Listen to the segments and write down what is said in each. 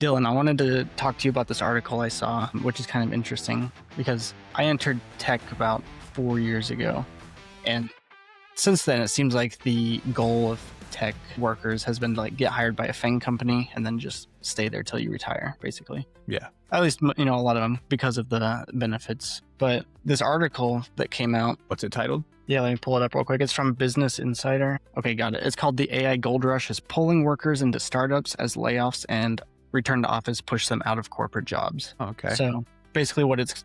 Dylan, I wanted to talk to you about this article I saw, which is kind of interesting because I entered tech about 4 years ago. And since then, it seems like the goal of tech workers has been to like get hired by a FANG company and then just stay there till you retire, basically. Yeah. At least, a lot of them because of the benefits. But this article that came out. What's it titled? Yeah, let me pull it up real quick. It's from Business Insider. Okay, got it. It's called The AI Gold Rush is Pulling Workers into Startups as Layoffs and Return to Office Push Them Out of Corporate Jobs. Okay. So basically what it's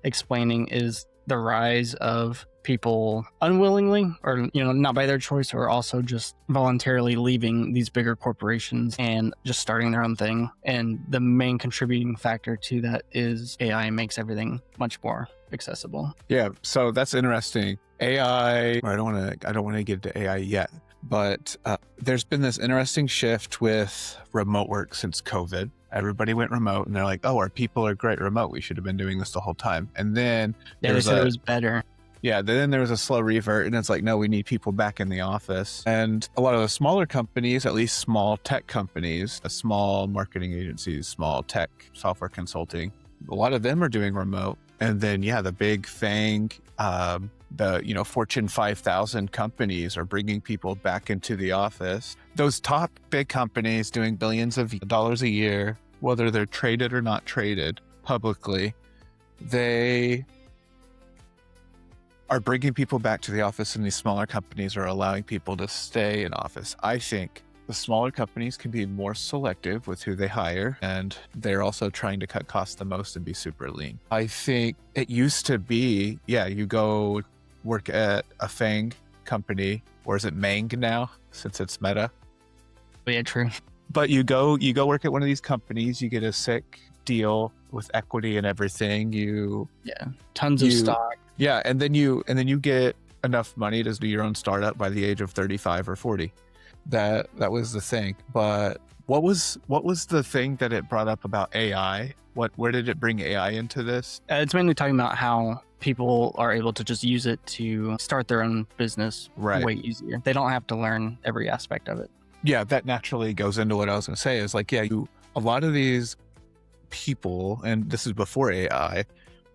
explaining is the rise of people unwillingly or, not by their choice or also just voluntarily leaving these bigger corporations and just starting their own thing. And the main contributing factor to that is AI makes everything much more accessible. Yeah. So that's interesting. AI, I don't want to get into AI yet, but there's been this interesting shift with remote work since COVID. Everybody went remote and they're like, oh, our people are great remote. We should have been doing this the whole time. And then they said it was better. Yeah, then there was a slow revert and it's like, no, we need people back in the office. And a lot of the smaller companies, at least small tech companies, small marketing agencies, small tech software consulting, a lot of them are doing remote. And then, the big FANG, the Fortune 5,000 companies are bringing people back into the office. Those top big companies doing billions of dollars a year, whether they're traded or not traded publicly, they are bringing people back to the office, and these smaller companies are allowing people to stay in office. I think the smaller companies can be more selective with who they hire, and they're also trying to cut costs the most and be super lean. I think it used to be, you go work at a FANG company, or is it Mang now, since it's Meta? Yeah, true. But you go work at one of these companies, you get a sick deal with equity and everything. Tons of stock. Yeah, and then you get enough money to do your own startup by the age of 35 or 40. That was the thing. But what was the thing that it brought up about AI? Where did it bring AI into this? It's mainly talking about how people are able to just use it to start their own business way easier. They don't have to learn every aspect of it. Yeah, that naturally goes into what I was going to say is like, a lot of these people, and this is before AI,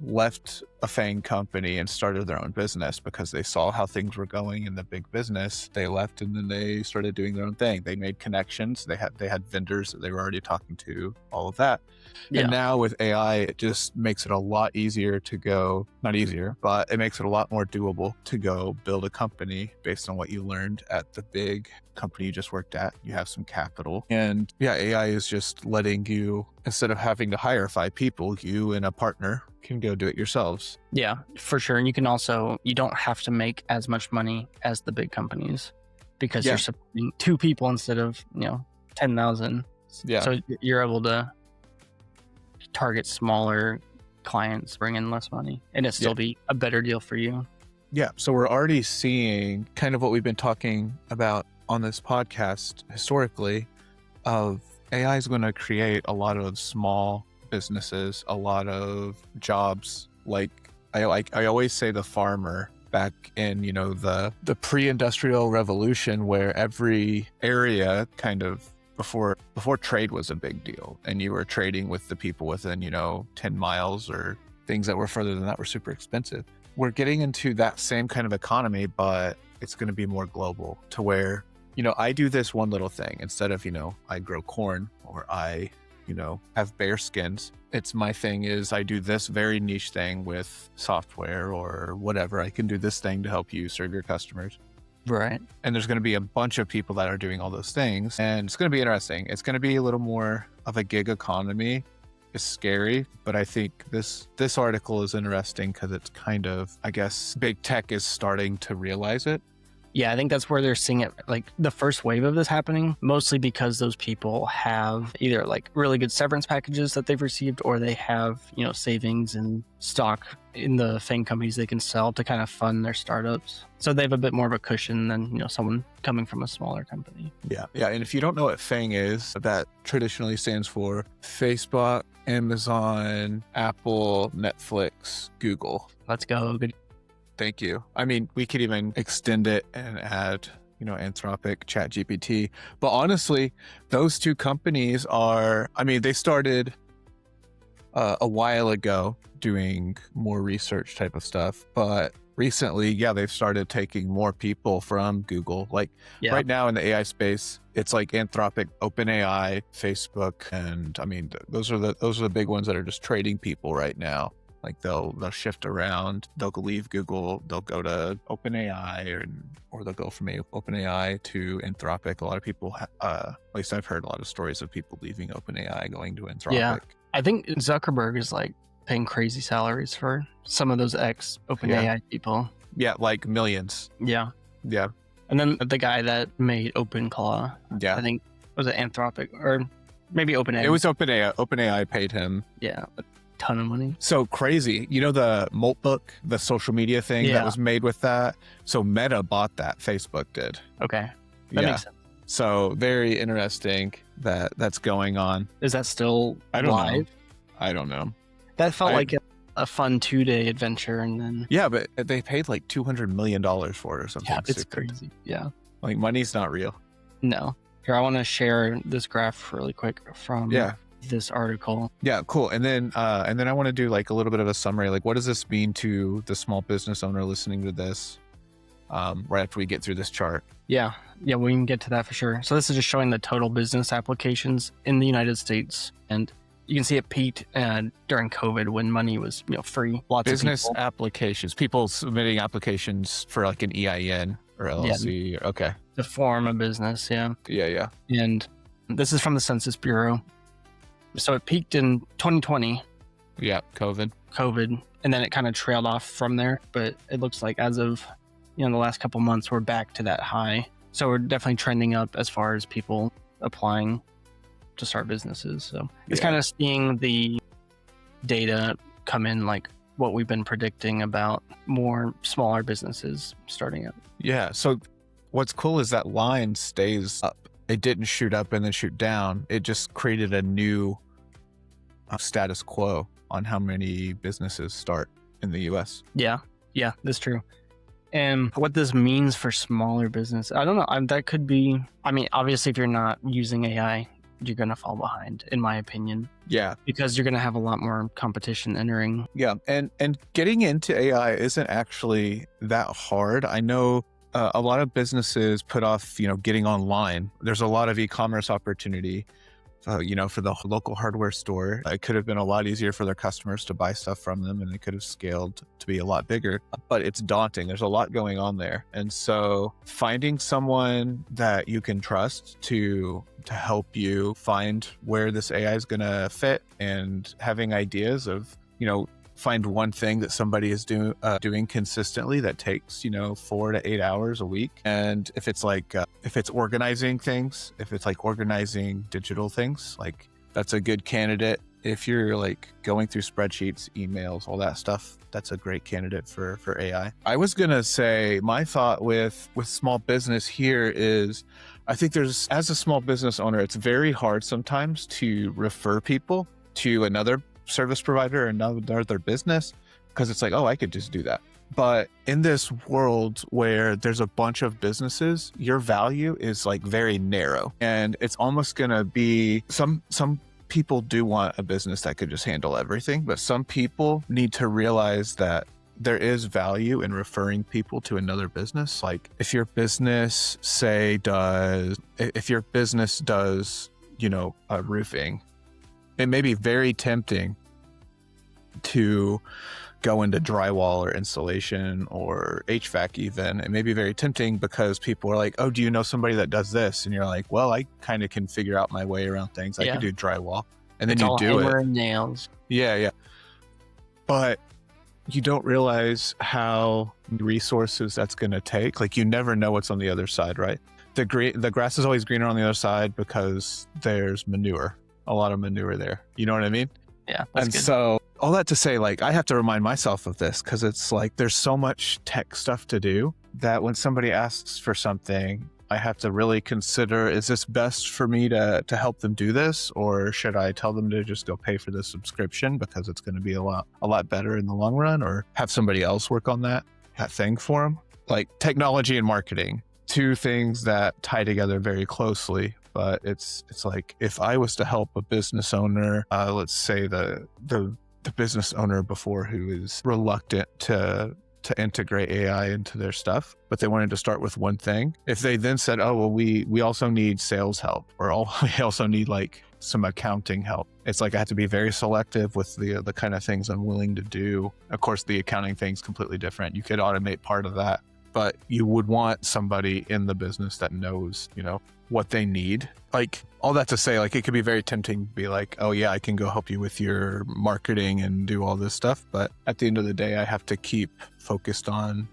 left a FANG company and started their own business because they saw how things were going in the big business. They left and then they started doing their own thing. They made connections. They had vendors that they were already talking to, all of that. Yeah. And now with AI, it just makes it a lot easier to go, not easier, but it makes it a lot more doable to go build a company based on what you learned at the big company you just worked at. You have some capital. And AI is just letting you, instead of having to hire 5 people, you and a partner can go do it yourselves. Yeah, for sure. And you can also, you don't have to make as much money as the big companies because you're supporting 2 people instead of, 10,000. Yeah. So you're able to target smaller clients, bring in less money, and it still be a better deal for you. Yeah. So we're already seeing kind of what we've been talking about on this podcast historically of AI is going to create a lot of small businesses, a lot of jobs. Like I always say the farmer back in, the pre-industrial revolution where every area kind of before trade was a big deal and you were trading with the people within, 10 miles or things that were further than that were super expensive. We're getting into that same kind of economy, but it's going to be more global to where, I do this one little thing instead of, I grow corn or I, have bear skins. It's my thing is I do this very niche thing with software or whatever. I can do this thing to help you serve your customers. Right. And there's going to be a bunch of people that are doing all those things. And it's going to be interesting. It's going to be a little more of a gig economy. It's scary, but I think this article is interesting because it's kind of, I guess, big tech is starting to realize it. Yeah, I think that's where they're seeing it, like the first wave of this happening, mostly because those people have either like really good severance packages that they've received, or they have, savings and stock in the FANG companies they can sell to kind of fund their startups. So they have a bit more of a cushion than, someone coming from a smaller company. Yeah. Yeah. And if you don't know what FANG is, that traditionally stands for Facebook, Amazon, Apple, Netflix, Google. Let's go. Good. Thank you. I mean, we could even extend it and add Anthropic, ChatGPT. But honestly, those two companies they started a while ago doing more research type of stuff, but recently, they've started taking more people from Google. Like right now in the AI space, it's like Anthropic, OpenAI, Facebook, and those are the big ones that are just trading people right now. Like they'll shift around, they'll leave Google, they'll go to OpenAI, or they'll go from OpenAI to Anthropic. A lot of people, at least I've heard a lot of stories of people leaving OpenAI going to Anthropic. Yeah, I think Zuckerberg is like paying crazy salaries for some of those OpenAI people. Yeah, like millions. Yeah. Yeah. And then the guy that made OpenClaw, I think, was it Anthropic or maybe OpenAI? It was OpenAI. OpenAI paid him. Yeah, a ton of money. So crazy. The Moltbook, the social media thing that was made with that. So Meta bought that. Facebook did. Okay. That makes sense. So very interesting that's going on. Is that still live? I don't know. That felt like a fun 2-day adventure, and then but they paid like $200 million for it or something. Yeah, it's crazy. Yeah, like money's not real. No. Here, I want to share this graph really quick from this article. Yeah, cool. And then I want to do like a little bit of a summary. Like, what does this mean to the small business owner listening to this? Right after we get through this chart. Yeah, we can get to that for sure. So this is just showing the total business applications in the United States, and you can see it peaked during COVID when money was free. Lots business of applications, people submitting applications for like an EIN or LLC. Yeah, okay, to form a business. Yeah. And this is from the Census Bureau. So it peaked in 2020. Yeah, COVID, and then it kind of trailed off from there. But it looks like as of the last couple months, we're back to that high. So we're definitely trending up as far as people applying to start businesses. So it's kind of seeing the data come in, like what we've been predicting about more smaller businesses starting up. Yeah. So what's cool is that line stays up. It didn't shoot up and then shoot down. It just created a new status quo on how many businesses start in the US. Yeah, that's true. And what this means for smaller business, I don't know. That could be, obviously, if you're not using AI, you're going to fall behind, in my opinion. Yeah. Because you're going to have a lot more competition entering. Yeah. And getting into AI isn't actually that hard. I know a lot of businesses put off, getting online. There's a lot of e-commerce opportunity, for the local hardware store. It could have been a lot easier for their customers to buy stuff from them, and they could have scaled to be a lot bigger, but it's daunting. There's a lot going on there. And so finding someone that you can trust to help you find where this AI is going to fit, and having ideas of, find one thing that somebody is doing consistently that takes 4 to 8 hours a week. And if it's like if it's organizing things, if it's like organizing digital things, like that's a good candidate. If you're like going through spreadsheets, emails, all that stuff, that's a great candidate for AI. I was gonna say my thought with small business here is, I think as a small business owner, it's very hard sometimes to refer people to another service provider or another business, because it's like, oh, I could just do that. But in this world where there's a bunch of businesses, your value is like very narrow, and it's almost gonna be some people do want a business that could just handle everything, but some people need to realize that there is value in referring people to another business. Like if your business does roofing, it may be very tempting to go into drywall or insulation or HVAC even. It may be very tempting because people are like, oh, do you know somebody that does this? And you're like, well, I kind of can figure out my way around things. I could do drywall. And then you do it. And nails. Yeah. But you don't realize how resources that's going to take. Like you never know what's on the other side, right? The grass is always greener on the other side because there's a lot of manure there. You know what I mean? Yeah. That's good. So all that to say, like, I have to remind myself of this because it's like there's so much tech stuff to do that when somebody asks for something, I have to really consider, is this best for me to help them do this? Or should I tell them to just go pay for the subscription because it's going to be a lot better in the long run, or have somebody else work on that thing for them? Like technology and marketing two things that tie together very closely. But it's like, if I was to help a business owner, let's say the business owner before who is reluctant to integrate AI into their stuff, but they wanted to start with one thing. If they then said, oh, well, we also need sales help, or we also need like some accounting help. It's like I have to be very selective with the kind of things I'm willing to do. Of course, the accounting thing's completely different. You could automate part of that, but you would want somebody in the business that knows, what they need. Like, all that to say, like, it could be very tempting to be like, oh yeah, I can go help you with your marketing and do all this stuff. But at the end of the day, I have to keep focused on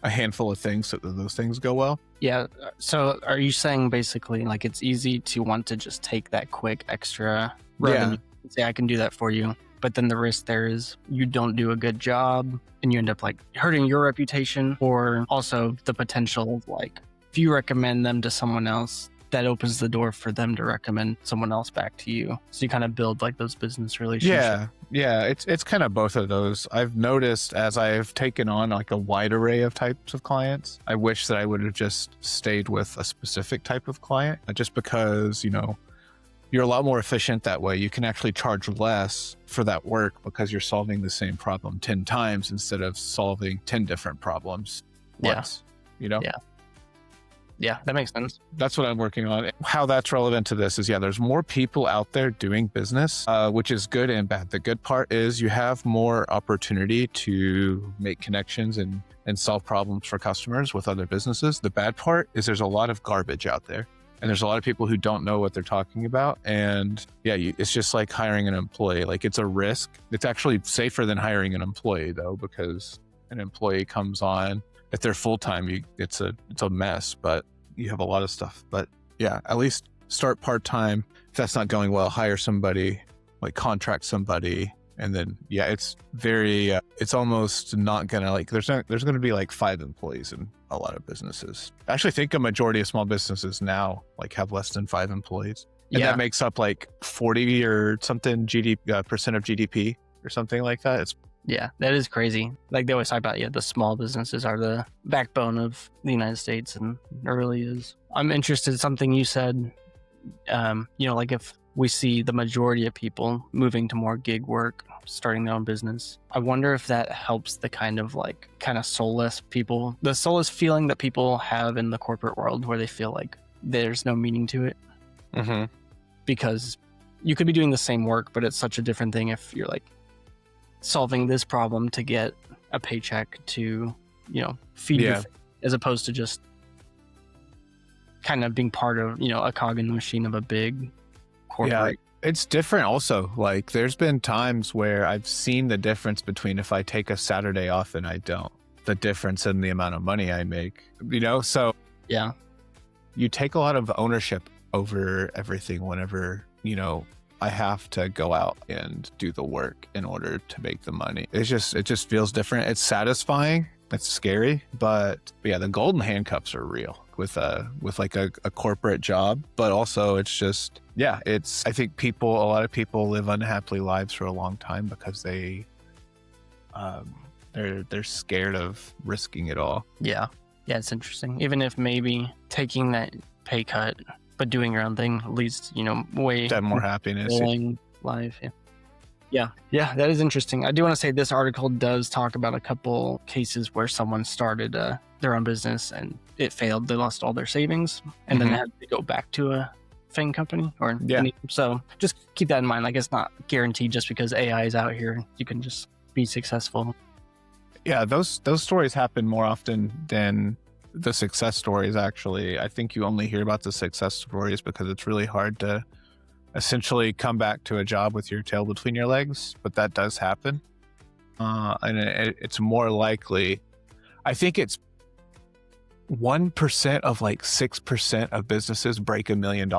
a handful of things so that those things go well. Yeah. So are you saying basically like it's easy to want to just take that quick extra revenue and say, I can do that for you. But then the risk there is you don't do a good job and you end up like hurting your reputation, or also the potential of like, if you recommend them to someone else, that opens the door for them to recommend someone else back to you. So you kind of build like those business relationships. Yeah. It's kind of both of those. I've noticed as I've taken on like a wide array of types of clients, I wish that I would have just stayed with a specific type of client, just because, you're a lot more efficient that way. You can actually charge less for that work because you're solving the same problem 10 times instead of solving 10 different problems once, Yeah, that makes sense. That's what I'm working on. How that's relevant to this is, there's more people out there doing business, which is good and bad. The good part is you have more opportunity to make connections and solve problems for customers with other businesses. The bad part is there's a lot of garbage out there. And there's a lot of people who don't know what they're talking about. And it's just like hiring an employee. Like, it's a risk. It's actually safer than hiring an employee though, because an employee comes on, if they're full-time, it's a mess, but you have a lot of stuff. But at least start part-time. If that's not going well, hire somebody, like contract somebody. And then, it's very, it's almost not gonna like, there's gonna be like 5 employees in a lot of businesses. I actually think a majority of small businesses now like have less than 5 employees. And that makes up like 40 or something percent of GDP or something like that. That is crazy. Like they always talk about, the small businesses are the backbone of the United States, and it really is. I'm interested in something you said, like if we see the majority of people moving to more gig work, starting their own business, I wonder if that helps the kind of soulless people, the soulless feeling that people have in the corporate world where they feel like there's no meaning to it. Mm-hmm. Because you could be doing the same work, but it's such a different thing if you're like solving this problem to get a paycheck to, feed your family, as opposed to just kind of being part of, a cog in the machine of a big corporate. It's different also. Like, there's been times where I've seen the difference between if I take a Saturday off and I don't, the difference in the amount of money I make, so you take a lot of ownership over everything whenever, I have to go out and do the work in order to make the money. It just feels different. It's satisfying. It's scary, but the golden handcuffs are real with like a corporate job, but also it's just, I think a lot of people live unhappy lives for a long time because they're scared of risking it all. Yeah, it's interesting. Even if maybe taking that pay cut, but doing your own thing leads, way to have more happiness. Life. Yeah, that is interesting. I do want to say this article does talk about a couple cases where someone started their own business and it failed. They lost all their savings and then they had to go back to a FANG company so just keep that in mind. Like, it's not guaranteed just because AI is out here, you can just be successful. Yeah, those stories happen more often than the success stories. Actually, I think you only hear about the success stories because it's really hard to essentially come back to a job with your tail between your legs, but that does happen. And it's more likely, I think it's 1% of like 6% of businesses break $1 million.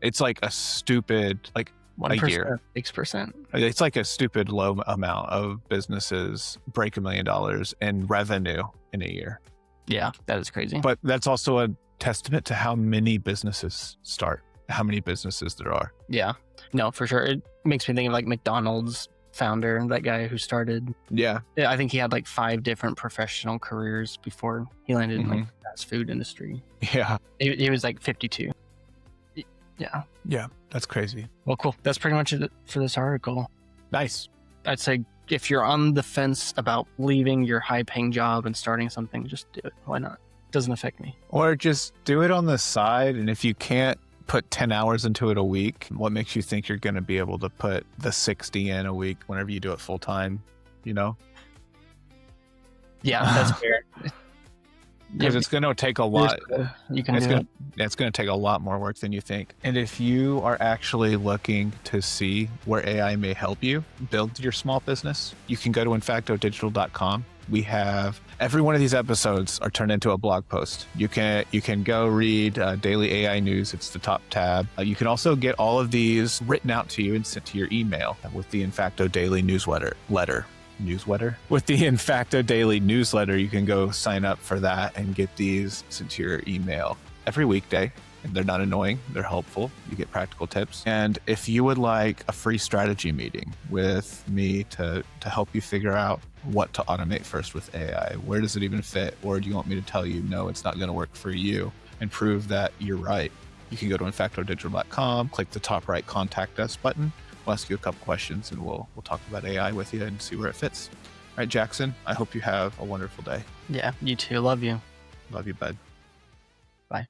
It's like a stupid, like 1%, a year. 6%. It's like a stupid low amount of businesses break $1 million in revenue in a year. Yeah, that is crazy. But that's also a testament to how many businesses start, how many businesses there are. Yeah, no, for sure. It makes me think of like McDonald's founder, that guy who started. Yeah. I think he had like 5 different professional careers before he landed in like the fast food industry. Yeah. He was like 52. Yeah. Yeah. That's crazy. Well, cool. That's pretty much it for this article. Nice. I'd say if you're on the fence about leaving your high-paying job and starting something, just do it. Why not? Doesn't affect me. Or just do it on the side. And if you can't put 10 hours into it a week, what makes you think you're going to be able to put the 60 in a week whenever you do it full time, you know? Yeah, that's fair. Because it's going to take a lot. You can it's do going to take a lot more work than you think. And if you are actually looking to see where AI may help you build your small business, you can go to infactodigital.com. We have every one of these episodes are turned into a blog post. You can go read daily AI news. It's the top tab. You can also get all of these written out to you and sent to your email with the Infacto Daily newsletter. With the Infacto Daily newsletter, you can go sign up for that and get these sent to your email every weekday. And they're not annoying. They're helpful. You get practical tips. And if you would like a free strategy meeting with me to help you figure out what to automate first with AI, where does it even fit? Or do you want me to tell you, no, it's not going to work for you, and prove that you're right? You can go to infactodigital.com, click the top right contact us button. We'll ask you a couple questions and we'll talk about AI with you and see where it fits. All right, Jackson, I hope you have a wonderful day. Yeah, you too. Love you. Love you, bud. Bye.